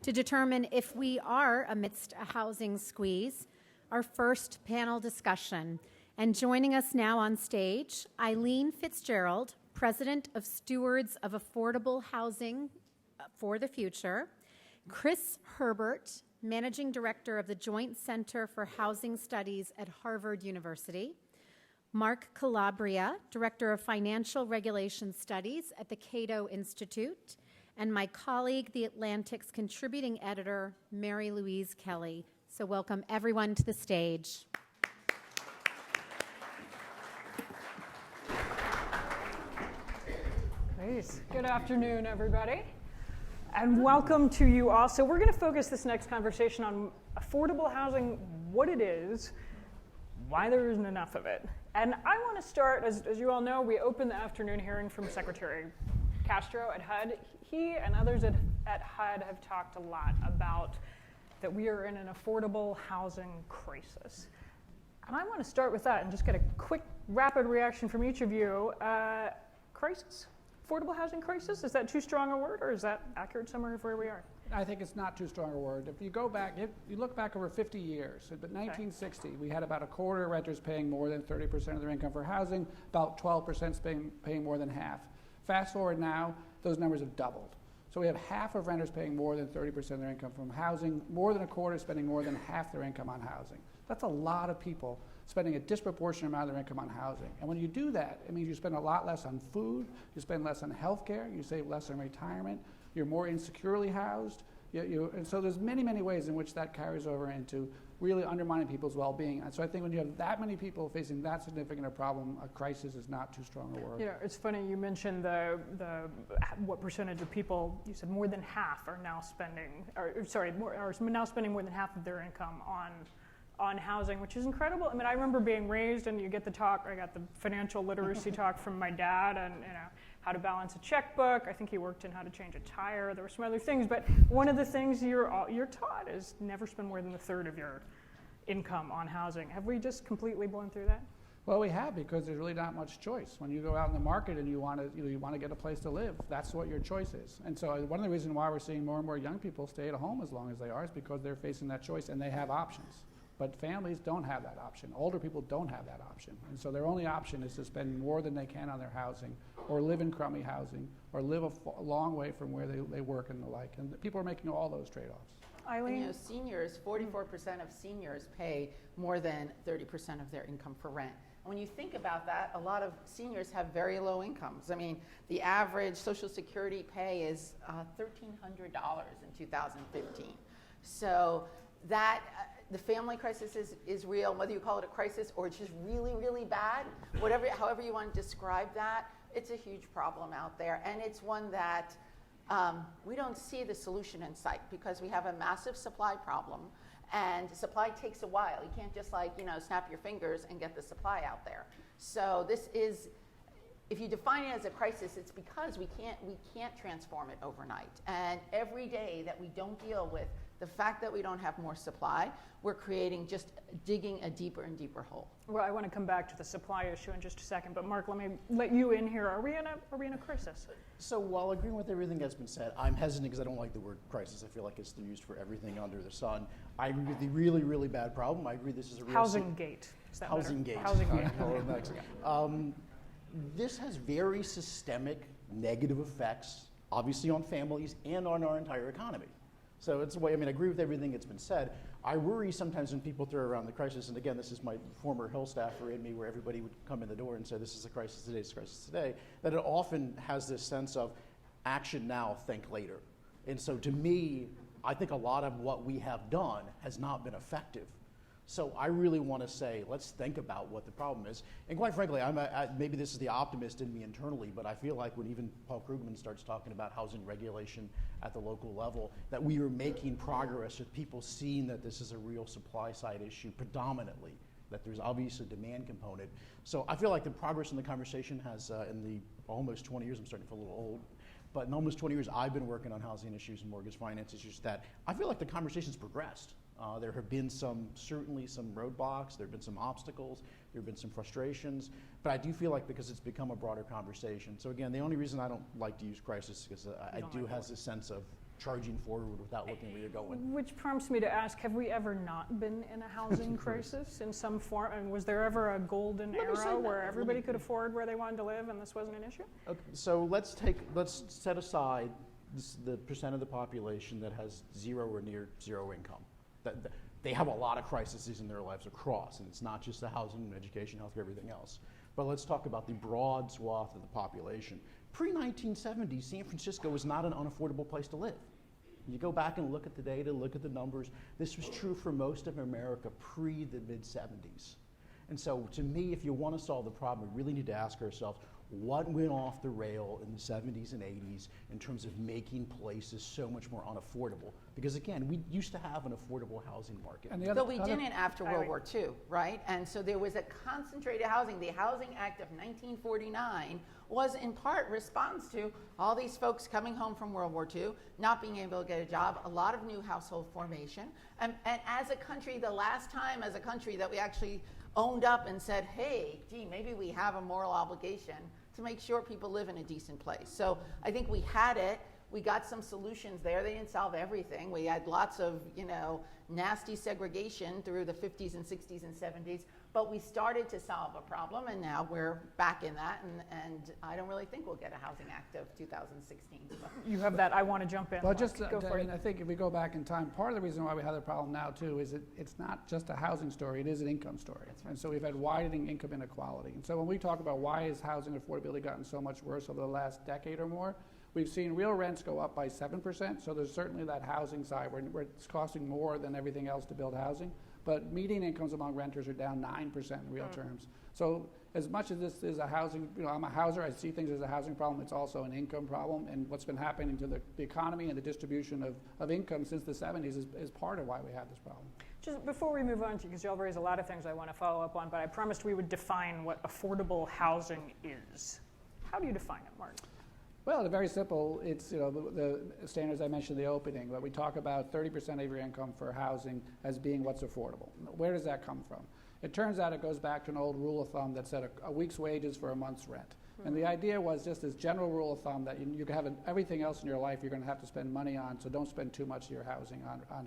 to determine if we are amidst a housing squeeze, our first panel discussion. And joining us now on stage, Eileen Fitzgerald, President of Stewards of Affordable Housing for the Future, Chris Herbert, Managing Director of the Joint Center for Housing Studies at Harvard University, Mark Calabria, Director of Financial Regulation Studies at the Cato Institute, and my colleague, the Atlantic's contributing editor, Mary Louise Kelly. So welcome everyone to the stage. Great. Good afternoon, everybody. And welcome to you all. So we're going to focus this next conversation on affordable housing, what it is, why there isn't enough of it. And I want to start, as you all know, we opened the afternoon hearing from Secretary Castro at HUD. He and others at HUD have talked a lot about that we are in an affordable housing crisis. And I want to start with that and just get a quick, rapid reaction from each of you. Crisis? Affordable housing crisis? Is that too strong a word, or is that accurate summary of where we are? I think it's not too strong a word. If you go back, you look back over 50 years, but 1960, we had about a quarter of renters paying more than 30% of their income for housing, about 12% paying more than half. Fast forward now, those numbers have doubled. So we have half of renters paying more than 30% of their income from housing, more than a quarter spending more than half their income on housing. That's a lot of people spending a disproportionate amount of their income on housing. And when you do that, it means you spend a lot less on food, you spend less on health care, you save less on retirement, you're more insecurely housed. And so there's many, many ways in which that carries over into really undermining people's well-being. And so I think when you have that many people facing that significant a problem, a crisis is not too strong a word. You know, it's funny, you mentioned what percentage of people, you said more than half are now spending, are now spending more than half of their income on housing, which is incredible. I mean, I remember being raised, and you get the talk, I got the financial literacy talk from my dad, and how to balance a checkbook. I think he worked in how to change a tire. There were some other things, but one of the things you're taught is never spend more than a third of your income on housing. Have we just completely blown through that? Well, we have, because there's really not much choice. When you go out in the market and you want to get a place to live, that's what your choice is. And so one of the reasons why we're seeing more and more young people stay at home as long as they are is because they're facing that choice and they have options. But families don't have that option. Older people don't have that option. And so their only option is to spend more than they can on their housing, or live in crummy housing, or live a long way from where they work and the like. And people are making all those trade-offs. Eileen? And, seniors, 44% of seniors pay more than 30% of their income for rent. And when you think about that, a lot of seniors have very low incomes. I mean, the average Social Security pay is $1,300 in 2015. So that the family crisis is real, whether you call it a crisis or it's just really, really bad, however you want to describe that, it's a huge problem out there. And it's one that we don't see the solution in sight, because we have a massive supply problem, and supply takes a while. You can't just snap your fingers and get the supply out there. So this is, if you define it as a crisis, it's because we can't transform it overnight. And every day that we don't deal with the fact that we don't have more supply, we're digging a deeper and deeper hole. Well, I want to come back to the supply issue in just a second, but Mark, let me let you in here. Are we in a crisis? So while agreeing with everything that's been said, I'm hesitant because I don't like the word crisis. I feel like it's used for everything under the sun. I agree with the really, really bad problem. I agree this is a real Housing gate. Is that Housing better? gate. Housing gate. This has very systemic negative effects, obviously on families and on our entire economy. So it's the way, I agree with everything that's been said. I worry sometimes when people throw around the crisis, and again, this is my former Hill staffer in me, where everybody would come in the door and say, this is a crisis today, it's a crisis today, that it often has this sense of action now, think later. And so to me, I think a lot of what we have done has not been effective. So I really want to say, let's think about what the problem is. And quite frankly, maybe this is the optimist in me internally, but I feel like when even Paul Krugman starts talking about housing regulation at the local level, that we are making progress with people seeing that this is a real supply side issue predominantly, that there's obviously a demand component. So I feel like the progress in the conversation has, in the almost 20 years, I'm starting to feel a little old, but in almost 20 years I've been working on housing issues and mortgage finance issues, that I feel like the conversation's progressed. There have been certainly some roadblocks, there have been some obstacles, there have been some frustrations, but I do feel like because it's become a broader conversation. So again, the only reason I don't like to use crisis is because I do have this sense of charging forward without looking where you're going. Which prompts me to ask, have we ever not been in a housing crisis in some form? And was there ever a golden Let me say era that. where everybody could afford where they wanted to live and this wasn't an issue? Okay, so let's set aside the percent of the population that has zero or near zero income. They have a lot of crises in their lives across, and it's not just the housing, education, healthcare, everything else. But let's talk about the broad swath of the population. Pre-1970, San Francisco was not an unaffordable place to live. You go back and look at the data, look at the numbers. This was true for most of America pre the mid-70s. And so to me, if you want to solve the problem, we really need to ask ourselves, what went off the rail in the 70s and 80s in terms of making places so much more unaffordable? Because again, we used to have an affordable housing market. And the But we didn't after World War II, right? And so there was a concentrated housing. The Housing Act of 1949 was in part response to all these folks coming home from World War II, not being able to get a job, a lot of new household formation. And as a country, the last time as a country that we actually owned up and said, hey, gee, maybe we have a moral obligation to make sure people live in a decent place. So I think we had it. We got some solutions there. They didn't solve everything. We had lots of, nasty segregation through the 50s and 60s and 70s, but we started to solve a problem, and now we're back in that, and I don't really think we'll get a Housing Act of 2016. You have that, I want to jump in. Well, Mark. just, Go for it. I think if we go back in time, part of the reason why we have the problem now too is it's not just a housing story, it is an income story. Right. And so we've had widening income inequality. And so when we talk about why has housing affordability gotten so much worse over the last decade or more, we've seen real rents go up by 7%, so there's certainly that housing side where it's costing more than everything else to build housing. But median incomes among renters are down 9% in real terms. So as much as this is a housing, I'm a houser, I see things as a housing problem, it's also an income problem. And what's been happening to the economy and the distribution of income since the 70s is part of why we have this problem. Just before we move on, because y'all raise a lot of things I want to follow up on, but I promised we would define what affordable housing is. How do you define it, Mark? Well, it's very simple. It's the standards I mentioned in the opening, but we talk about 30% of your income for housing as being what's affordable. Where does that come from? It turns out it goes back to an old rule of thumb that said a week's wages for a month's rent. Mm-hmm. And the idea was just this general rule of thumb that you can have everything else in your life you're going to have to spend money on, so don't spend too much of your housing on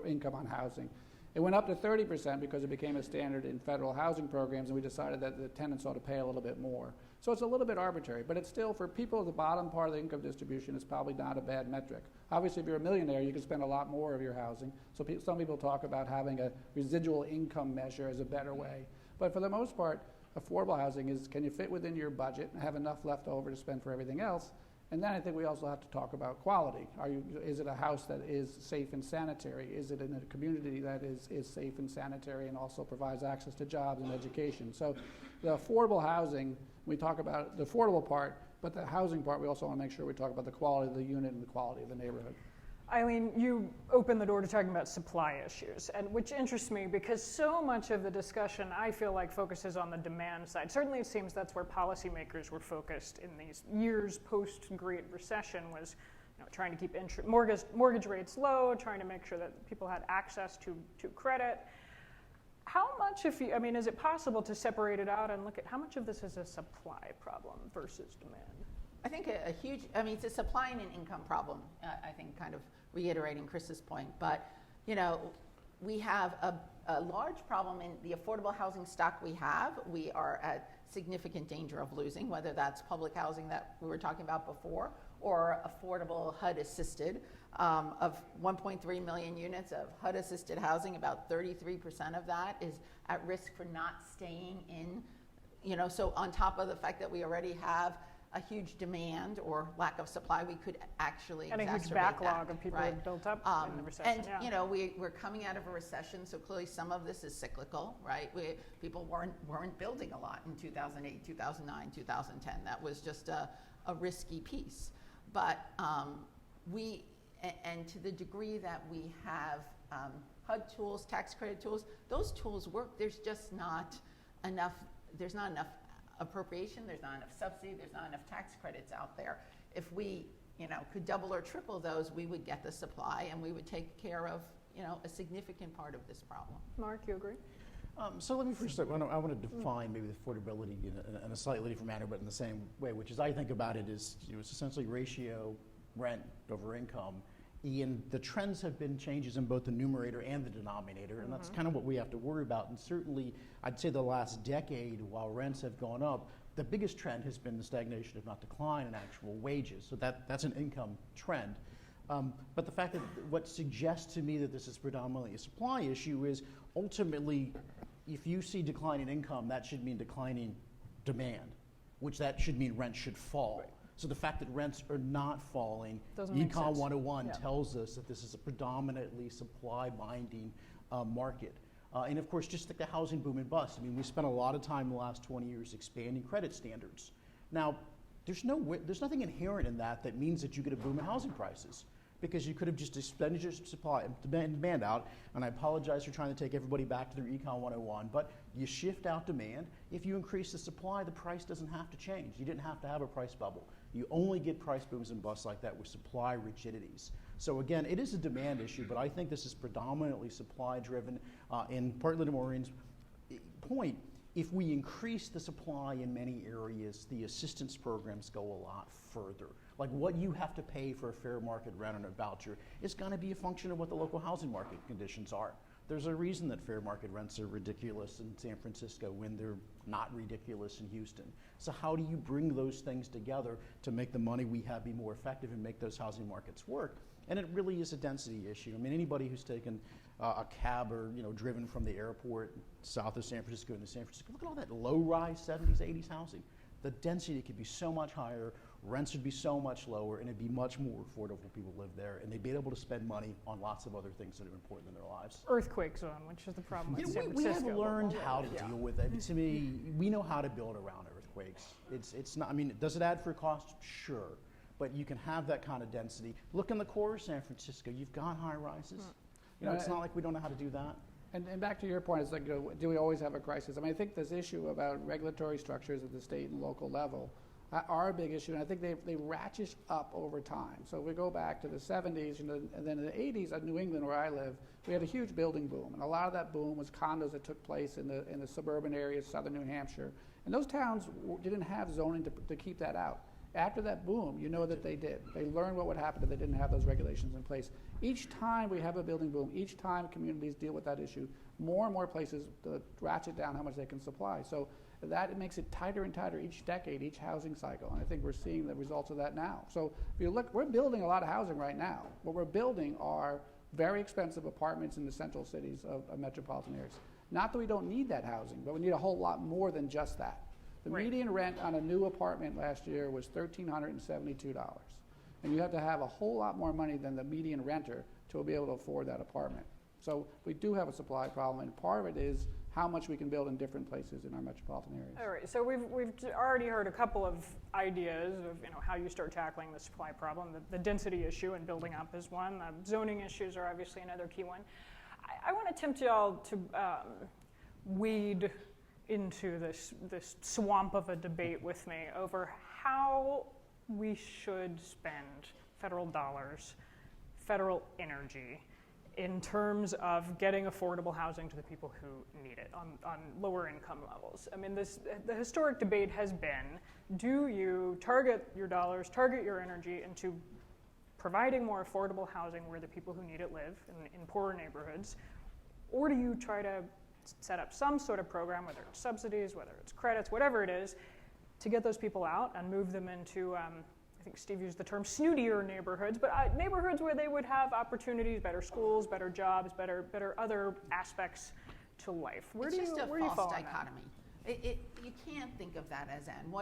income on housing. It went up to 30% because it became a standard in federal housing programs, and we decided that the tenants ought to pay a little bit more. So it's a little bit arbitrary, but it's still, for people at the bottom part of the income distribution, it's probably not a bad metric. Obviously, if you're a millionaire, you can spend a lot more of your housing. So some people talk about having a residual income measure as a better way. But for the most part, affordable housing is, can you fit within your budget and have enough left over to spend for everything else? And then I think we also have to talk about quality. Is it a house that is safe and sanitary? Is it in a community that is safe and sanitary and also provides access to jobs and education? So the affordable housing, we talk about the affordable part, but the housing part, we also want to make sure we talk about the quality of the unit and the quality of the neighborhood. Eileen, you opened the door to talking about supply issues, and which interests me because so much of the discussion, I feel like, focuses on the demand side. Certainly it seems that's where policymakers were focused in these years post-Great Recession, was trying to keep mortgage rates low, trying to make sure that people had access to credit. How much, is it possible to separate it out and look at how much of this is a supply problem versus demand? I think it's a supply and an income problem, I think, kind of reiterating Chris's point. But, we have a large problem in the affordable housing stock we have. We are at significant danger of losing, whether that's public housing that we were talking about before or affordable HUD-assisted. Of 1.3 million units of HUD-assisted housing, about 33% of that is at risk for not staying in, so on top of the fact that we already have a huge demand or lack of supply, we could actually and a huge exacerbate backlog that, of people right? built up in the recession. And we're coming out of a recession, so clearly some of this is cyclical, right? People weren't building a lot in 2008, 2009, 2010. That was just a risky piece. But and to the degree that we have HUD tools, tax credit tools, those tools work. There's just not enough. There's not enough appropriation, there's not enough subsidy, there's not enough tax credits out there. If we, could double or triple those, we would get the supply and we would take care of, a significant part of this problem. Mark, you agree? So let me first, I want to define maybe the affordability in a slightly different manner, but in the same way, which is I think about it is, it's essentially ratio rent over income. And the trends have been changes in both the numerator and the denominator, and that's kind of what we have to worry about. And certainly, I'd say the last decade, while rents have gone up, the biggest trend has been the stagnation, if not decline, in actual wages. So that's an income trend. But the fact that what suggests to me that this is predominantly a supply issue is ultimately, if you see declining income, that should mean declining demand, which that should mean rent should fall. Right. So the fact that rents are not falling, Doesn't make Econ sense. 101 Yeah. tells us that this is a predominantly supply-binding market. And of course, just like the housing boom and bust, I mean, we spent a lot of time in the last 20 years expanding credit standards. Now, there's nothing inherent in that means that you get a boom in housing prices, because you could have just expended your supply demand out, and I apologize for trying to take everybody back to their Econ 101, but you shift out demand. If you increase the supply, the price doesn't have to change. You didn't have to have a price bubble. You only get price booms and busts like that with supply rigidities. So again, it is a demand issue, but I think this is predominantly supply driven. And partly to Maureen's point, if we increase the supply in many areas, the assistance programs go a lot further. Like what you have to pay for a fair market rent on a voucher is going to be a function of what the local housing market conditions are. There's a reason that fair market rents are ridiculous in San Francisco when they're not ridiculous in Houston. So how do you bring those things together to make the money we have be more effective and make those housing markets work? And it really is a density issue. I mean, anybody who's taken a cab or driven from the airport south of San Francisco into San Francisco, look at all that low-rise 70s, 80s housing. The density could be so much higher, rents would be so much lower, and it'd be much more affordable for people to live there, and they'd be able to spend money on lots of other things that are important in their lives. Earthquake zone, which is the problem with San We Francisco. have learned how to Yeah. deal with it. To me, we know how to build around earthquakes. It's not. I mean, does it add for cost? Sure, but you can have that kind of density. Look in the core of San Francisco. You've got high rises. It's not like we don't know how to do that. And back to your point, it's like, do we always have a crisis? I mean, I think this issue about regulatory structures at the state and local level are a big issue, and I think they ratchet up over time. So if we go back to the 70s, and then in the 80s in New England, where I live, we had a huge building boom, and a lot of that boom was condos that took place in the suburban areas, southern New Hampshire, and those towns didn't have zoning to keep that out. After that boom, you know that they did. They learned what would happen if they didn't have those regulations in place. Each time we have a building boom, each time communities deal with that issue, more and more places ratchet down how much they can supply. So that makes it tighter and tighter each decade, each housing cycle. And I think we're seeing the results of that now. So if you look, we're building a lot of housing right now. What we're building are very expensive apartments in the central cities of metropolitan areas. Not that we don't need that housing, but we need a whole lot more than just that. The Right. median rent on a new apartment last year was $1,372. And you have to have a whole lot more money than the median renter to be able to afford that apartment. So we do have a supply problem, and part of it is how much we can build in different places in our metropolitan areas. All right, so we've already heard a couple of ideas of how you start tackling the supply problem. The density issue and building up is one. Zoning issues are obviously another key one. I want to tempt you all to wade into this swamp of a debate with me over how we should spend federal dollars, federal energy, in terms of getting affordable housing to the people who need it on lower income levels. I mean, the historic debate has been, do you target your dollars, target your energy into providing more affordable housing where the people who need it live, in poorer neighborhoods, or do you try to set up some sort of program, whether it's subsidies, whether it's credits, whatever it is, to get those people out and move them into, I think Steve used the term snootier neighborhoods, but neighborhoods where they would have opportunities, better schools, better jobs, better other aspects to life. Where It's do just you, a where do you false fall on that? dichotomy. You can't think of that as end.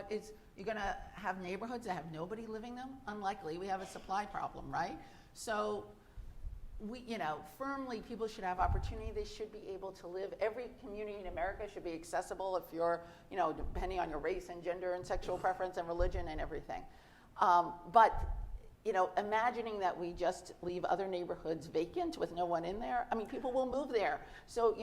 You're going to have neighborhoods that have nobody living them? Unlikely. We have a supply problem, right? So firmly, people should have opportunity. They should be able to live. Every community in America should be accessible if you're, depending on your race and gender and sexual preference and religion and everything. But imagining that we just leave other neighborhoods vacant with no one in there, I mean, people will move there. So,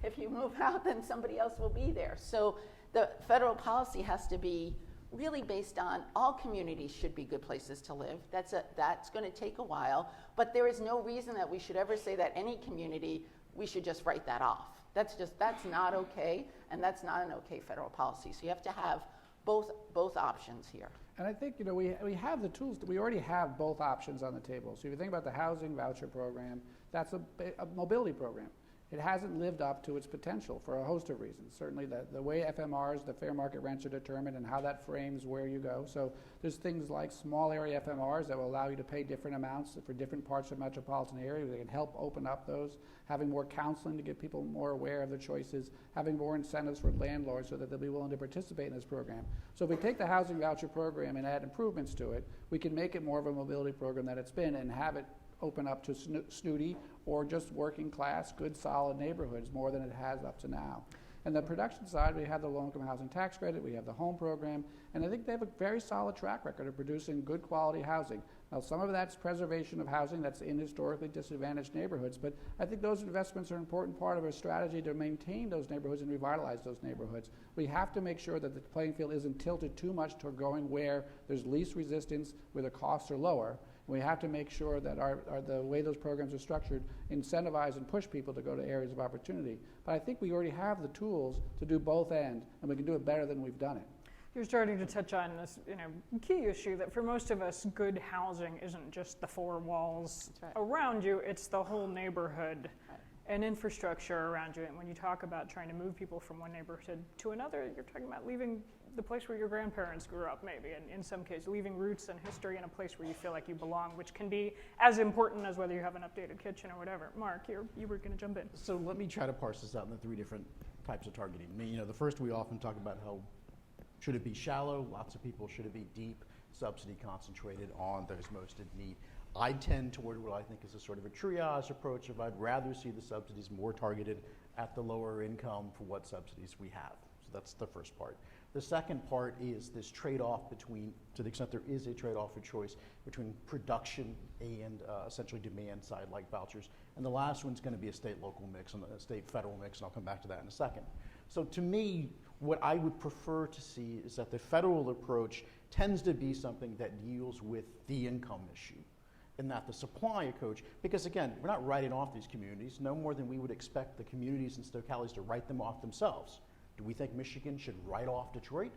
if you move out, then somebody else will be there. So the federal policy has to be really based on all communities should be good places to live. That's going to take a while, but there is no reason that we should ever say that any community, we should just write that off. That's not okay, and that's not an okay federal policy. So you have to have both options here. And I think, we have the tools, we already have both options on the table. So if you think about the housing voucher program, that's a mobility program. It hasn't lived up to its potential for a host of reasons. Certainly the way FMRs, the fair market rents, are determined and how that frames where you go. So there's things like small area FMRs that will allow you to pay different amounts for different parts of the metropolitan area. They can help open up those, having more counseling to get people more aware of the choices, having more incentives for landlords so that they'll be willing to participate in this program. So if we take the housing voucher program and add improvements to it, we can make it more of a mobility program that it's been and have it open up to snooty or just working class, good, solid neighborhoods more than it has up to now. And the production side, we have the low-income housing tax credit, we have the home program, and I think they have a very solid track record of producing good quality housing. Now, some of that's preservation of housing that's in historically disadvantaged neighborhoods, but I think those investments are an important part of our strategy to maintain those neighborhoods and revitalize those neighborhoods. We have to make sure that the playing field isn't tilted too much toward going where there's least resistance, where the costs are lower. We have to make sure that the way those programs are structured incentivize and push people to go to areas of opportunity. But I think we already have the tools to do both ends, and we can do it better than we've done it. You're starting to touch on this, key issue that for most of us, good housing isn't just the four walls around you; it's the whole neighborhood and infrastructure around you. And when you talk about trying to move people from one neighborhood to another, you're talking about leaving the place where your grandparents grew up, maybe, and in some cases, leaving roots and history in a place where you feel like you belong, which can be as important as whether you have an updated kitchen or whatever. Mark, you were going to jump in. So let me try to parse this out into three different types of targeting. The first, we often talk about how should it be shallow? Lots of people. Should it be deep? Subsidy concentrated on those most in need. I tend toward what I think is a sort of a triage approach of I'd rather see the subsidies more targeted at the lower income for what subsidies we have. So that's the first part. The second part is this trade-off between, to the extent there is a trade-off of choice, between production and essentially demand side like vouchers. And the last one's going to be a state-local mix and a state-federal mix, and I'll come back to that in a second. So to me, what I would prefer to see is that the federal approach tends to be something that deals with the income issue, and not the supply approach, because again, we're not writing off these communities no more than we would expect the communities and localities to write them off themselves. Do we think Michigan should write off Detroit?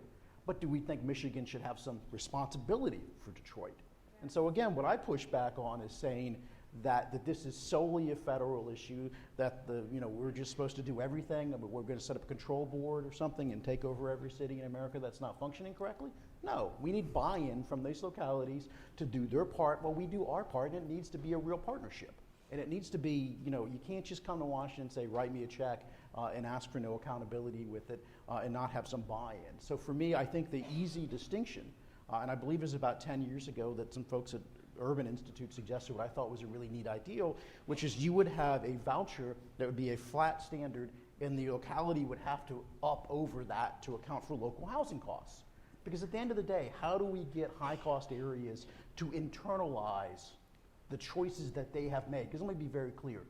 But do we think Michigan should have some responsibility for Detroit? And so again, what I push back on is saying that this is solely a federal issue, that we're just supposed to do everything, but we're going to set up a control board or something and take over every city in America that's not functioning correctly. No, we need buy-in from these localities to do their part while we do our part, and it needs to be a real partnership. And it needs to be, you can't just come to Washington and say, write me a check and ask for no accountability with it and not have some buy-in. So for me, I think the easy distinction, and I believe it was about 10 years ago that some folks at Urban Institute suggested what I thought was a really neat ideal, which is you would have a voucher that would be a flat standard, and the locality would have to up over that to account for local housing costs. Because at the end of the day, how do we get high-cost areas to internalize the choices that they have made? Because let me be very clear.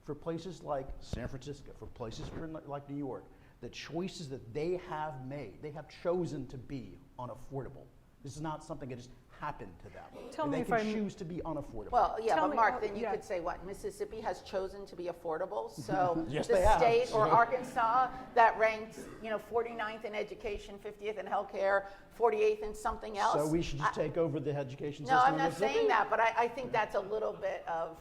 For places like San Francisco, for places like New York, the choices that they have made, they have chosen to be unaffordable. This is not something that just happened to them. Tell me they if can I'm choose to be unaffordable. Well, yeah, Tell but me- Mark, then you yeah. could say what? Mississippi has chosen to be affordable, so Yes, the they have. state or Arkansas that ranked, 49th in education, 50th in healthcare, 48th in something else. So we should just take over the education No, system I'm in not Mississippi? saying that, but I think that's a little bit of,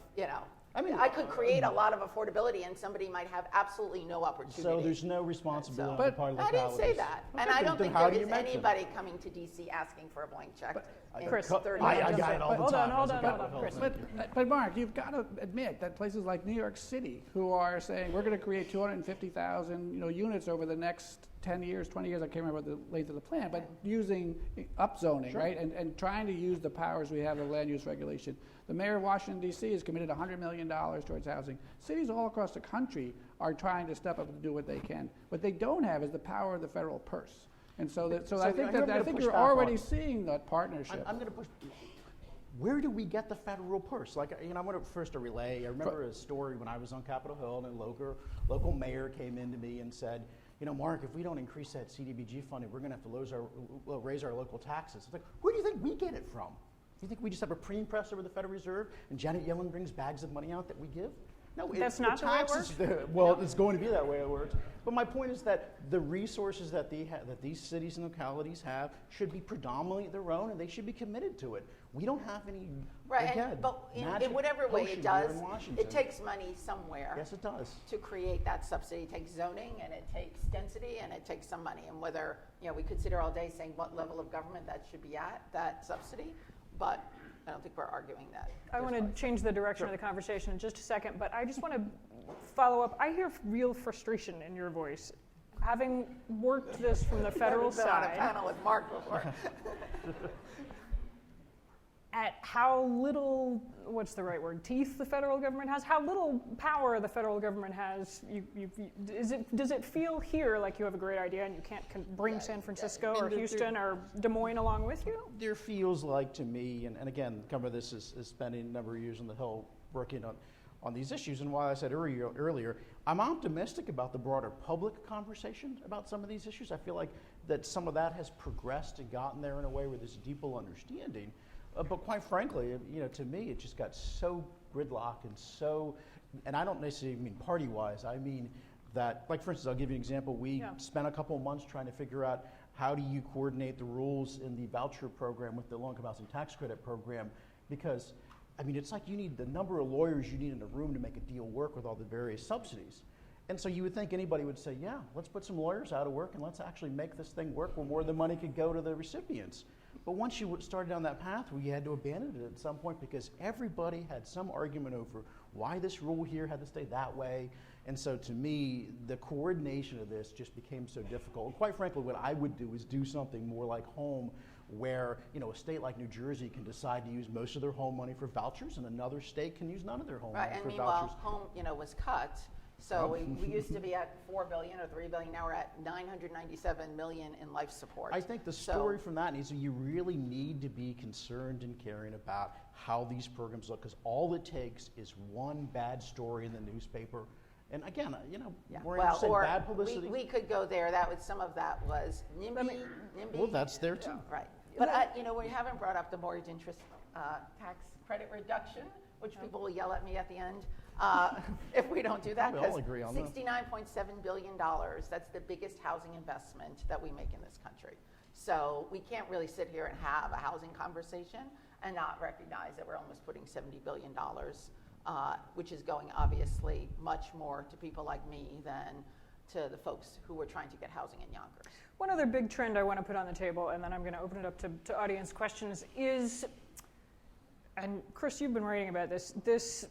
I could create a lot of affordability and somebody might have absolutely no opportunity. So there's no responsibility on the But part of I localities. didn't say that. Okay, And I then don't think how there do you is measure them? anybody coming to DC asking for a blank check. in Chris, 30 I minutes. got it all the Hold on, time. hold as a on, capital hold on, health Chris. engineer. But Mark, you've got to admit that places like New York City, who are saying we're going to create 250,000 units over the next 10 years, 20 years, I can't remember the length of the plan, but using upzoning, right, and trying to use the powers we have of land use regulation. The mayor of Washington, D.C. has committed $100 million towards housing. Cities all across the country are trying to step up and do what they can. What they don't have is the power of the federal purse. And so I think you're already seeing that partnership. I'm going to push. Where do we get the federal purse? Like, I want to first a relay. I remember a story when I was on Capitol Hill, and a local mayor came in to me and said, Mark, if we don't increase that CDBG funding, we're going to have to raise our local taxes. It's like, where do you think we get it from? Do you think we just have a printing press over the Federal Reserve and Janet Yellen brings bags of money out that we give? No, That's not the way it taxes, works? well, it's going to be that way it works. But my point is that the resources that that these cities and localities have should be predominantly their own, and they should be committed to it. We don't have any, Right, again, but in magic whatever way potion it here does, in Washington. it takes money somewhere Yes, it does. to create that subsidy. It takes zoning, and it takes density, and it takes some money. And whether, we could sit here all day saying what level of government that should be at, that subsidy, but I don't think we're arguing that. I want to change the direction of the conversation in just a second, but I just want to follow up. I hear real frustration in your voice. Having worked this from the federal I've been on a side, panel with Mark before. at how little, what's the right word, teeth the federal government has, how little power the federal government has. Does it feel here like you have a great idea and you can't bring San Francisco or Houston or Des Moines along with you? There feels like to me, and again, some of this is spending a number of years on the Hill working on these issues, and why I said earlier, I'm optimistic about the broader public conversation about some of these issues. I feel like that some of that has progressed and gotten there in a way where there's a deeper understanding. But quite frankly, to me, it just got so gridlocked and I don't necessarily mean party-wise. I mean that, like for instance, I'll give you an example. We spent a couple of months trying to figure out how do you coordinate the rules in the voucher program with the low-income housing tax credit program, because it's like you need the number of lawyers you need in a room to make a deal work with all the various subsidies. And so you would think anybody would say, yeah, let's put some lawyers out of work and let's actually make this thing work where more of the money could go to the recipients. But once you started down that path, we had to abandon it at some point because everybody had some argument over why this rule here had to stay that way. And so to me, the coordination of this just became so difficult. And quite frankly, what I would do is do something more like home, where a state like New Jersey can decide to use most of their home money for vouchers and another state can use none of their home money And for meanwhile, vouchers. home, was cut. So we used to be at $4 billion or $3 billion. Now we're at $997 million in life support. I think the story from that is that you really need to be concerned and caring about how these programs look, because all it takes is one bad story in the newspaper. And again, we're going to say bad publicity. We could go there. Some of that was NIMBY. Well, that's there too. Right. But we haven't brought up the mortgage interest tax credit reduction, which people will yell at me at the end if we don't do that. We all agree on that. $69.7 billion, that's the biggest housing investment that we make in this country. So we can't really sit here and have a housing conversation and not recognize that we're almost putting $70 billion, which is going obviously much more to people like me than to the folks who were trying to get housing in Yonkers. One other big trend I want to put on the table, and then I'm going to open it up to audience questions, is, and Chris, you've been writing about this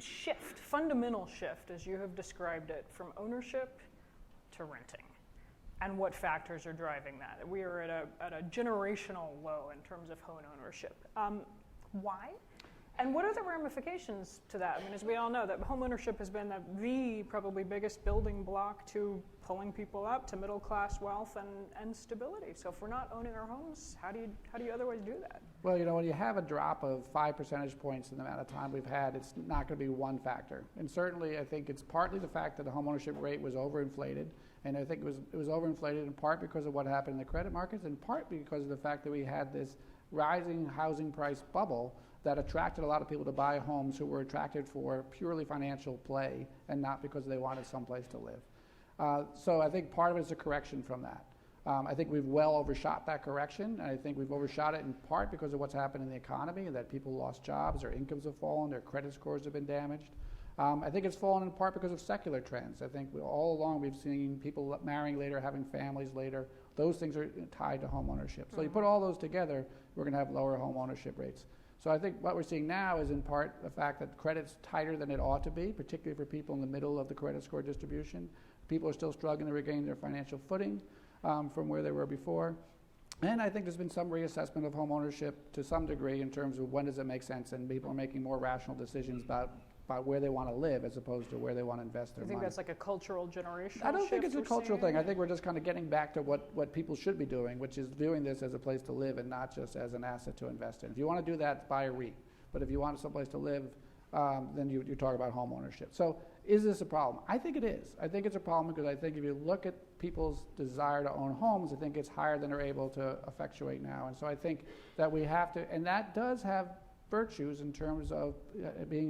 shift, fundamental shift, as you have described it, from ownership to renting, and what factors are driving that. We are at a generational low in terms of home ownership. Why? And what are the ramifications to that? As we all know, that home ownership has been the probably biggest building block to pulling people up to middle class wealth and stability. So if we're not owning our homes, how do you otherwise do that? Well, when you have a drop of 5 percentage points in the amount of time we've had, it's not going to be one factor. And certainly, I think it's partly the fact that the home ownership rate was overinflated. And I think it was overinflated in part because of what happened in the credit markets, in part because of the fact that we had this rising housing price bubble that attracted a lot of people to buy homes who were attracted for purely financial play and not because they wanted someplace to live. So I think part of it is a correction from that. I think we've well overshot that correction, and I think we've overshot it in part because of what's happened in the economy, that people lost jobs, their incomes have fallen, their credit scores have been damaged. I think it's fallen in part because of secular trends. I think all along we've seen people marrying later, having families later. Those things are tied to home ownership. So you put all those together, we're going to have lower home ownership rates. So I think what we're seeing now is in part the fact that credit's tighter than it ought to be, particularly for people in the middle of the credit score distribution. People are still struggling to regain their financial footing from where they were before. And I think there's been some reassessment of home ownership to some degree in terms of when does it make sense, and people are making more rational decisions about where they want to live as opposed to where they want to invest their money. You think that's like a cultural generation? I don't think it's a cultural thing. I think we're just kind of getting back to what people should be doing, which is doing this as a place to live and not just as an asset to invest in. If you want to do that, buy a REIT. But if you want someplace to live, then you talk about home ownership. So is this a problem? I think it is. I think it's a problem because I think if you look at people's desire to own homes, I think it's higher than they're able to effectuate now. And so I think that we have to, and that does have virtues in terms of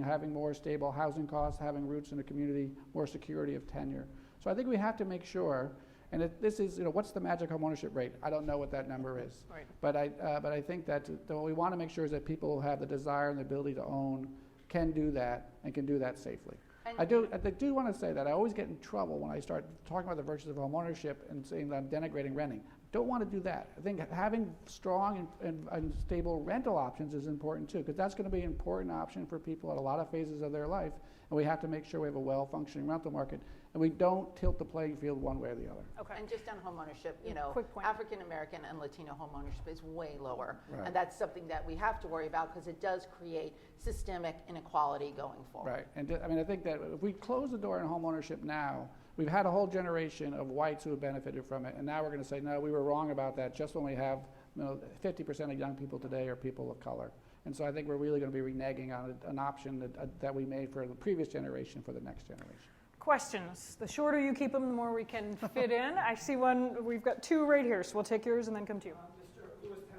having more stable housing costs, having roots in the community, more security of tenure. So I think we have to make sure, and this is, what's the magic homeownership rate? I don't know what that number is. Right. But I think that what we want to make sure is that people have the desire and the ability to own, can do that, and can do that safely. I do want to say that I always get in trouble when I start talking about the virtues of homeownership and saying that I'm denigrating renting. Don't want to do that. I think having strong and stable rental options is important too, because that's going to be an important option for people at a lot of phases of their life, and we have to make sure we have a well-functioning rental market, and we don't tilt the playing field one way or the other. Okay. And just on homeownership, Quick point. African American and Latino homeownership is way lower. Right. And that's something that we have to worry about because it does create systemic inequality going forward. Right, and I think that if we close the door on homeownership now, we've had a whole generation of whites who have benefited from it, and now we're going to say, no, we were wrong about that, just when we have 50% of young people today are people of color. And so I think we're really going to be reneging on an option that we made for the previous generation for the next generation. Questions. The shorter you keep them, the more we can fit in. I see one. We've got two right here, so we'll take yours and then come to you.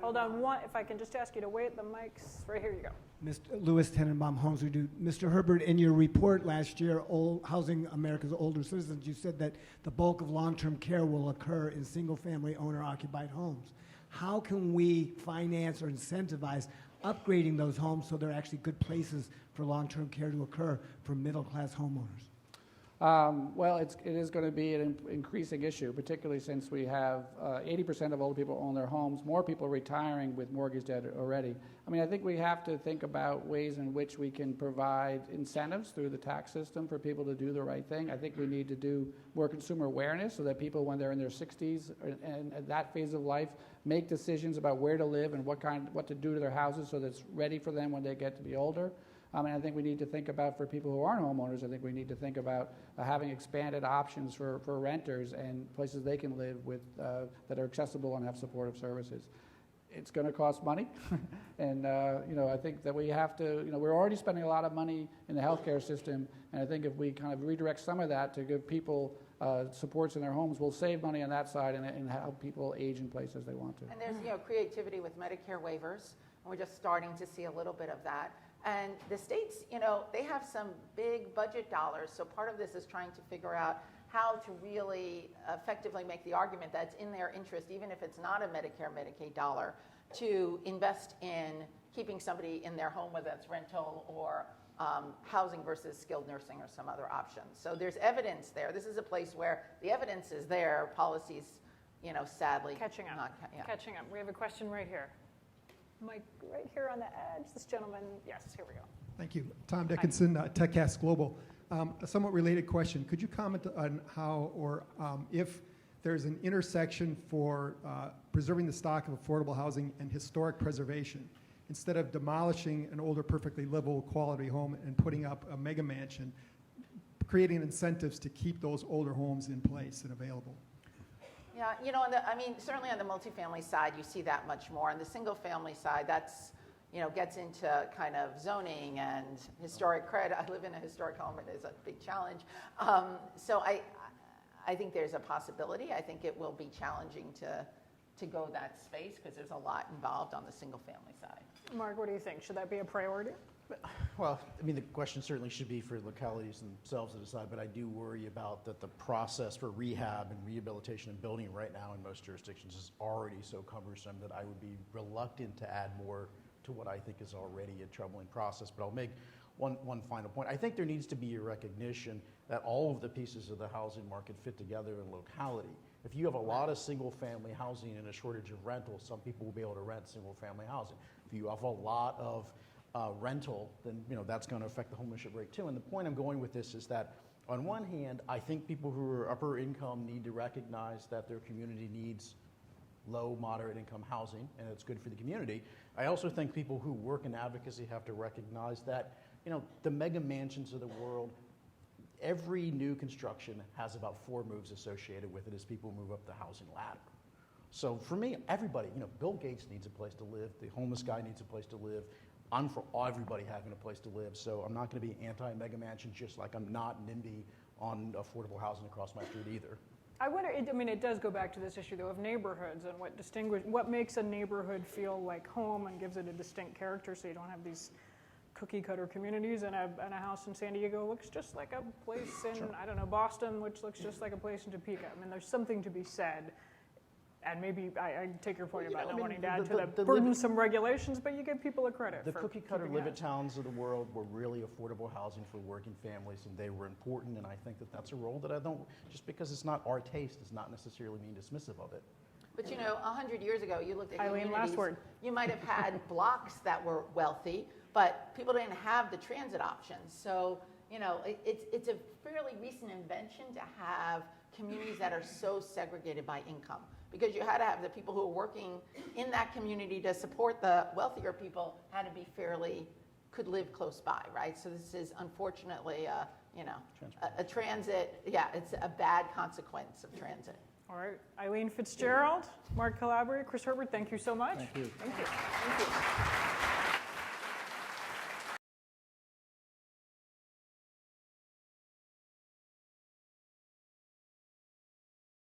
Hold on, one. If I can just ask you to wait, the mic's right here. You go. Mr. Louis Tenenbaum, Homes We Do. Mr. Herbert, in your report last year, Housing America's Older Citizens, you said that the bulk of long-term care will occur in single-family owner-occupied homes. How can we finance or incentivize upgrading those homes so they're actually good places for long-term care to occur for middle-class homeowners? Well, it is going to be an increasing issue, particularly since we have 80% of older people own their homes, more people retiring with mortgage debt already. I mean, I think we have to think about ways in which we can provide incentives through the tax system for people to do the right thing. I think we need to do more consumer awareness so that people, when they're in their 60s and at that phase of life, make decisions about where to live and what to do to their houses so that it's ready for them when they get to be older. And I think we need to think about, for people who aren't homeowners, I think we need to think about having expanded options for renters and places they can live with that are accessible and have supportive services. It's going to cost money, and I think that we have to. We're already spending a lot of money in the healthcare system, and I think if we kind of redirect some of that to give people supports in their homes, we'll save money on that side and help people age in places they want to. And there's creativity with Medicare waivers, and we're just starting to see a little bit of that. And the states, they have some big budget dollars, so part of this is trying to figure out how to really effectively make the argument that's in their interest, even if it's not a Medicare, Medicaid dollar, to invest in keeping somebody in their home, whether that's rental or housing versus skilled nursing or some other options. So there's evidence there. This is a place where the evidence is there, policies, sadly Catching up. not. Catching up. We have a question right here. Mike, right here on the edge. This gentleman. Yes, here we go. Thank you. Tom Dickinson, TechCast Global. A somewhat related question. Could you comment on how or if there's an intersection for preserving the stock of affordable housing and historic preservation? Instead of demolishing an older, perfectly livable quality home and putting up a mega mansion, creating incentives to keep those older homes in place and available. Yeah, certainly on the multifamily side, you see that much more. On the single-family side, that's, gets into kind of zoning and historic credit. I live in a historic home, it is a big challenge. So I think there's a possibility. I think it will be challenging to go that space because there's a lot involved on the single-family side. Mark, what do you think? Should that be a priority? Well, the question certainly should be for localities themselves to decide, but I do worry about that the process for rehab and rehabilitation and building right now in most jurisdictions is already so cumbersome that I would be reluctant to add more to what I think is already a troubling process. But I'll make one final point. I think there needs to be a recognition that all of the pieces of the housing market fit together in locality. If you have a lot of single-family housing and a shortage of rentals, some people will be able to rent single-family housing. If you have a lot of rental, then that's going to affect the homeownership rate too. And the point I'm going with this is that, on one hand, I think people who are upper income need to recognize that their community needs low, moderate income housing, and it's good for the community. I also think people who work in advocacy have to recognize that, the mega mansions of the world, every new construction has about 4 moves associated with it as people move up the housing ladder. So for me, everybody, Bill Gates needs a place to live, the homeless guy needs a place to live. I'm for everybody having a place to live, so I'm not going to be anti-mega mansion, just like I'm not NIMBY on affordable housing across my street either. I wonder, it does go back to this issue, though, of neighborhoods and what makes a neighborhood feel like home and gives it a distinct character, so you don't have these cookie-cutter communities, and a house in San Diego looks just like a place in, I don't know, Boston, which looks just like a place in Topeka. I mean, there's something to be said. And maybe I take your point about not wanting to add to the burdensome regulations, but you give people a credit The for cookie-cutter keeping live-it that. towns of the world were really affordable housing for working families, and they were important, and I think that that's a role that I don't, just because it's not our taste does not necessarily mean dismissive of it. But 100 years ago, you looked at Eileen, communities, last word. you might have had blocks that were wealthy, but people didn't have the transit options. So, it's a fairly recent invention to have communities that are so segregated by income, because you had to have the people who are working in that community to support the wealthier people had to be could live close by, right? So this is unfortunately, a transit, it's a bad consequence of transit. All right, Eileen Fitzgerald, Mark Calabria, Chris Herbert, thank you so much. Thank you. Thank you. Thank you.